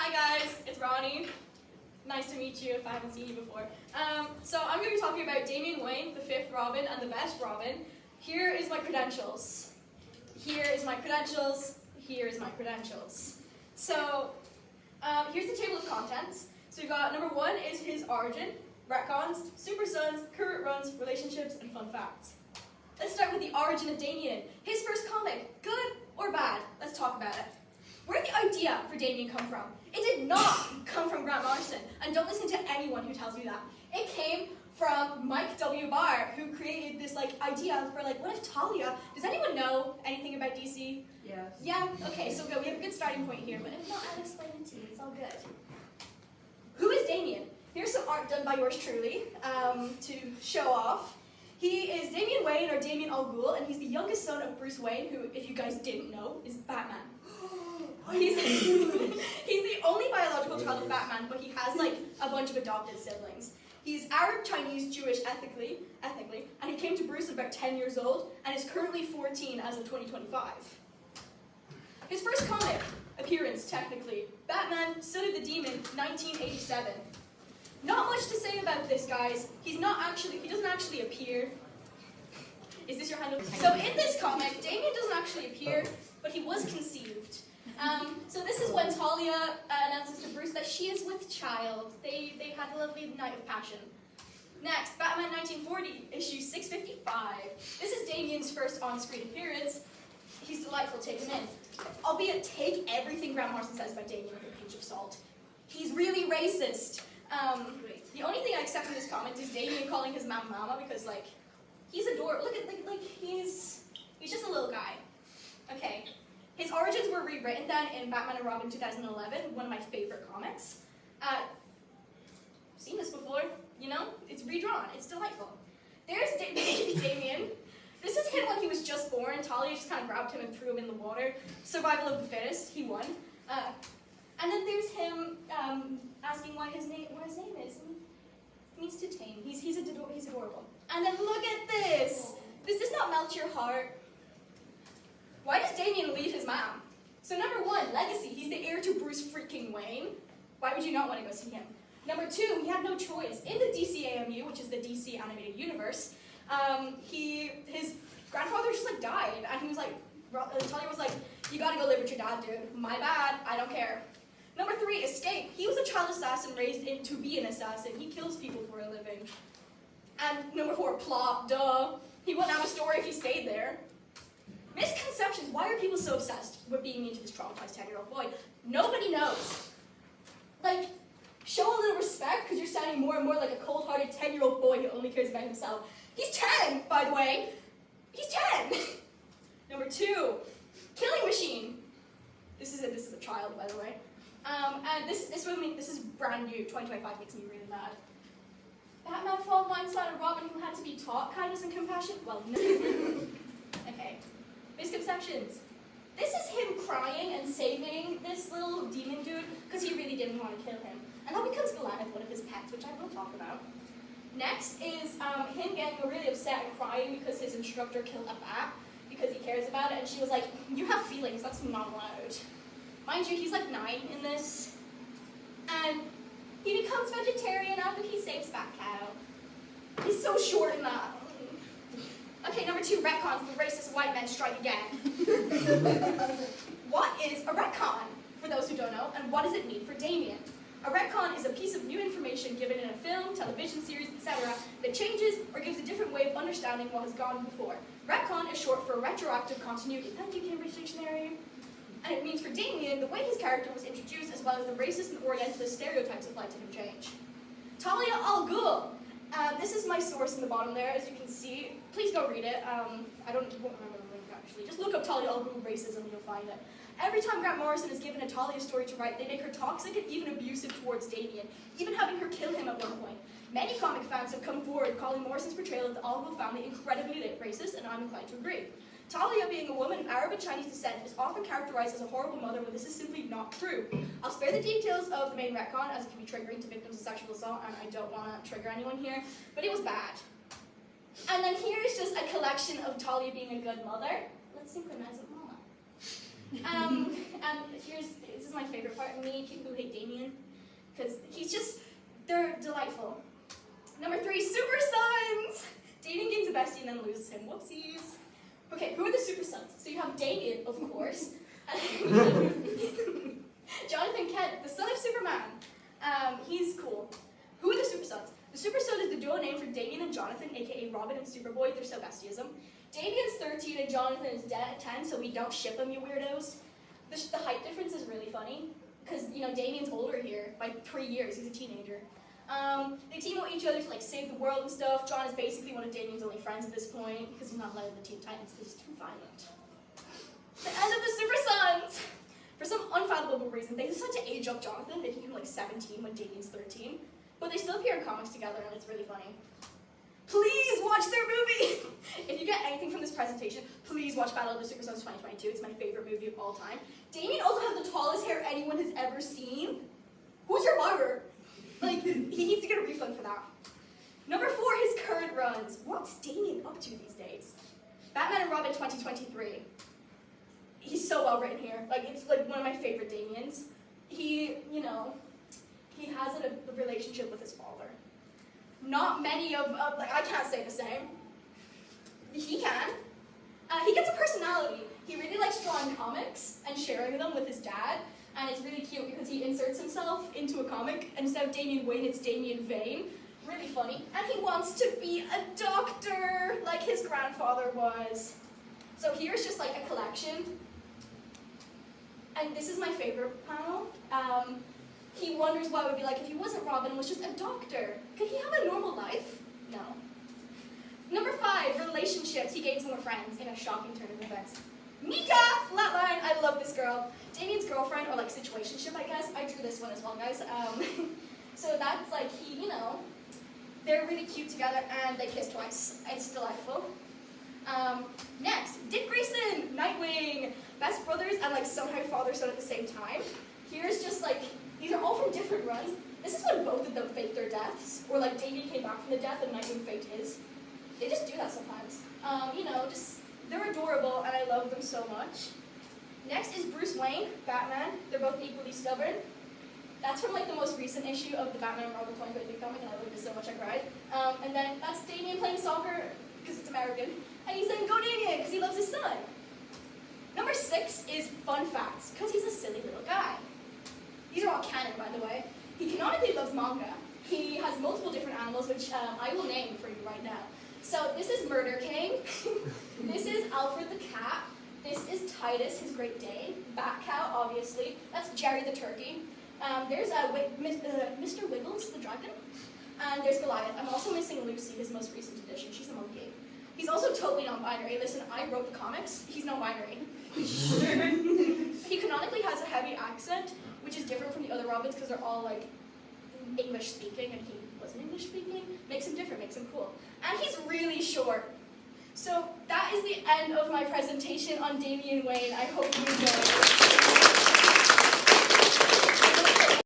Hi guys, it's Ronnie. Nice to meet you if I haven't seen you before. So I'm going to be talking about Damian Wayne, the fifth Robin, and the best Robin. Here is my credentials. Here is my credentials. Here is my credentials. So here's the table of contents. So we've got number 1 is his origin, retcons, super sons, current runs, relationships, and fun facts. Let's start with the origin of Damian. His first comic, good or bad? Let's talk about it. Where did the idea for Damian come from? It did not come from Grant Morrison, and don't listen to anyone who tells you that. It came from Mike W. Barr, who created this idea for what if Talia? Does anyone know anything about DC? Yes. Yeah. Okay. So good. We have a good starting point here, but if not, I'll explain it to you. It's all good. Who is Damian? Here's some art done by yours truly to show off. He is Damian Wayne, or Damian Al Ghul, and he's the youngest son of Bruce Wayne, who, if you guys didn't know, is Batman. He's the only biological child of Batman, but he has a bunch of adopted siblings. He's Arab, Chinese, Jewish ethnically, and he came to Bruce at about 10 years old, and is currently 14 as of 2025. His first comic appearance, technically, Batman, Son of the Demon, 1987. Not much to say about this, guys. He doesn't actually appear. Is this your handle? So in this comic, Damian doesn't actually appear, but he was conceived. So this is when Talia announces to Bruce that she is with child. They had a lovely night of passion. Next, Batman 1940, issue 655. This is Damian's first on-screen appearance. He's delightful, take him in. Albeit, take everything Grant Morrison says about Damian with a pinch of salt. He's really racist. The only thing I accept in this comment is Damian calling his mom Mama because, he's adorable. Look at, he's just a little guy. Okay. His origins were rewritten then in Batman and Robin 2011, one of my favorite comics. I've seen this before, it's redrawn, it's delightful. There's baby Damian. This is him when he was just born. Talia just kind of grabbed him and threw him in the water. Survival of the fittest, he won. And then there's him asking what his name is. It means to tame. He's adorable. And then look at this. Does this not melt your heart? Why does Damian leave his mom? So number 1, legacy. He's the heir to Bruce freaking Wayne. Why would you not want to go see him? Number 2, he had no choice. In the DCAMU, which is the DC Animated Universe, his grandfather just died, and he was Talia was you gotta go live with your dad, dude. My bad, I don't care. Number 3, escape. He was a child assassin raised to be an assassin. He kills people for a living. And number 4, plot. Duh. He wouldn't have a story if he stayed there. Misconceptions. Why are people so obsessed with being mean to this traumatized 10-year-old boy? Nobody knows. Show a little respect because you're sounding more and more like a cold-hearted 10-year-old boy who only cares about himself. He's 10, by the way. He's 10. Number 2, killing machine. This is a child, by the way. And this is brand new. 2025 makes me really mad. Batman fell alongside a Robin who had to be taught kindness and compassion. Well, no. Okay. Misconceptions. This is him crying and saving this little demon dude because he really didn't want to kill him. And that becomes Goliath, one of his pets, which I will talk about. Next is him getting really upset and crying because his instructor killed a bat because he cares about it, and she was like, "You have feelings, that's not allowed." Mind you, he's 9 in this. And he becomes vegetarian after he saves Fat Cow. He's so short in that. Okay, number 2, retcons. The racist white men strike again. What is a retcon, for those who don't know, and what does it mean for Damian? A retcon is a piece of new information given in a film, television series, etc. that changes or gives a different way of understanding what has gone before. Retcon is short for retroactive continuity. Thank you, Cambridge Dictionary. And it means for Damian, the way his character was introduced as well as the racist and orientalist stereotypes applied to him change. Talia Al Ghul. This is my source in the bottom there, as you can see. Please go read it. I won't remember the link actually. Just look up Talia Al Ghul racism and you'll find it. Every time Grant Morrison is given a Talia story to write, they make her toxic and even abusive towards Damian, even having her kill him at one point. Many comic fans have come forward calling Morrison's portrayal of the Al Ghul family incredibly racist, and I'm inclined to agree. Talia, being a woman of Arab and Chinese descent, is often characterized as a horrible mother when this is simply not true. I'll spare the details of the main retcon, as it can be triggering to victims of sexual assault, and I don't want to trigger anyone here, but it was bad. And then here is just a collection of Talia being a good mother. Let's synchronize with Mama. And this is my favorite part of me, people who hate Damian, because they're delightful. Number 3, Super Sons! Damian gains a bestie and then loses him. Whoopsies. Okay, who are the Super Sons? So you have Damian, of course. Jonathan Kent, the son of Superman. He's cool. Who are the Super Sons? The Super Son is the dual name for Damian and Jonathan, aka Robin and Superboy. They're so bestieism. Damian's 13 and Jonathan is 10, so we don't ship them, you weirdos. The height difference is really funny, because, Damian's older here by 3 years. He's a teenager. They team with each other to, save the world and stuff. John is basically one of Damian's only friends at this point, because he's not allowed in the Teen Titans because he's too violent. The end of the Super Sons! For some unfathomable reason, they decide to age up Jonathan, making him 17 when Damian's 13. But they still appear in comics together, and it's really funny. Please watch their movie! If you get anything from this presentation, please watch Battle of the Super Sons 2022. It's my favorite movie of all time. Damian also has the tallest hair anyone has ever seen. Who's your barber? He needs to get a refund for that. Number 4, his current runs. What's Damian up to these days? Batman and Robin 2023. He's so well written here. It's one of my favorite Damians. He has a relationship with his father. Not many I can't say the same. He can. He gets a personality. He really likes drawing comics and sharing them with his dad, and it's really cute because he inserts himself into a comic, and instead of Damian Wayne, it's Damian Vane. Really funny. And he wants to be a doctor, like his grandfather was. So here's just a collection. And this is my favorite panel. He wonders what it would be like if he wasn't Robin and was just a doctor. Could he have a normal life? No. Number 5, relationships. He gains more friends in a shocking turn of events. Mika! Flatline! I love this girl. Damian's girlfriend, or situationship, I guess. I drew this one as well, guys. So that's they're really cute together and they kiss twice. It's delightful. Next, Dick Grayson, Nightwing. Best brothers and somehow father-son at the same time. Here's just these are all from different runs. This is when both of them faked their deaths, or Damian came back from the death and Nightwing faked his. They just do that sometimes. They're adorable and I love them so much. Next is Bruce Wayne, Batman. They're both equally stubborn. That's from the most recent issue of the Batman and Robin 2023 comic, and I love this so much I cried. And then that's Damian playing soccer because it's American, and he's saying go Damian because he loves his son. Number 6 is fun facts, because he's a silly little guy. These are all canon, by the way. He canonically loves manga. He has multiple different animals, which I will name for you right now. So this is Murder King. This is Alfred the cat. This is Titus, his Great Dane. Bat Cow, obviously. That's Jerry the turkey. There's Mr. Wiggles, the dragon. And there's Goliath. I'm also missing Lucy, his most recent edition. She's a monkey. He's also totally non-binary. Listen, I wrote the comics. He's non-binary. He canonically has a heavy accent, which is different from the other Robins because they're all English speaking, and he wasn't English speaking. Makes him different, makes him cool. And he's really short. So that is the end of my presentation on Damian Wayne. I hope you enjoyed it.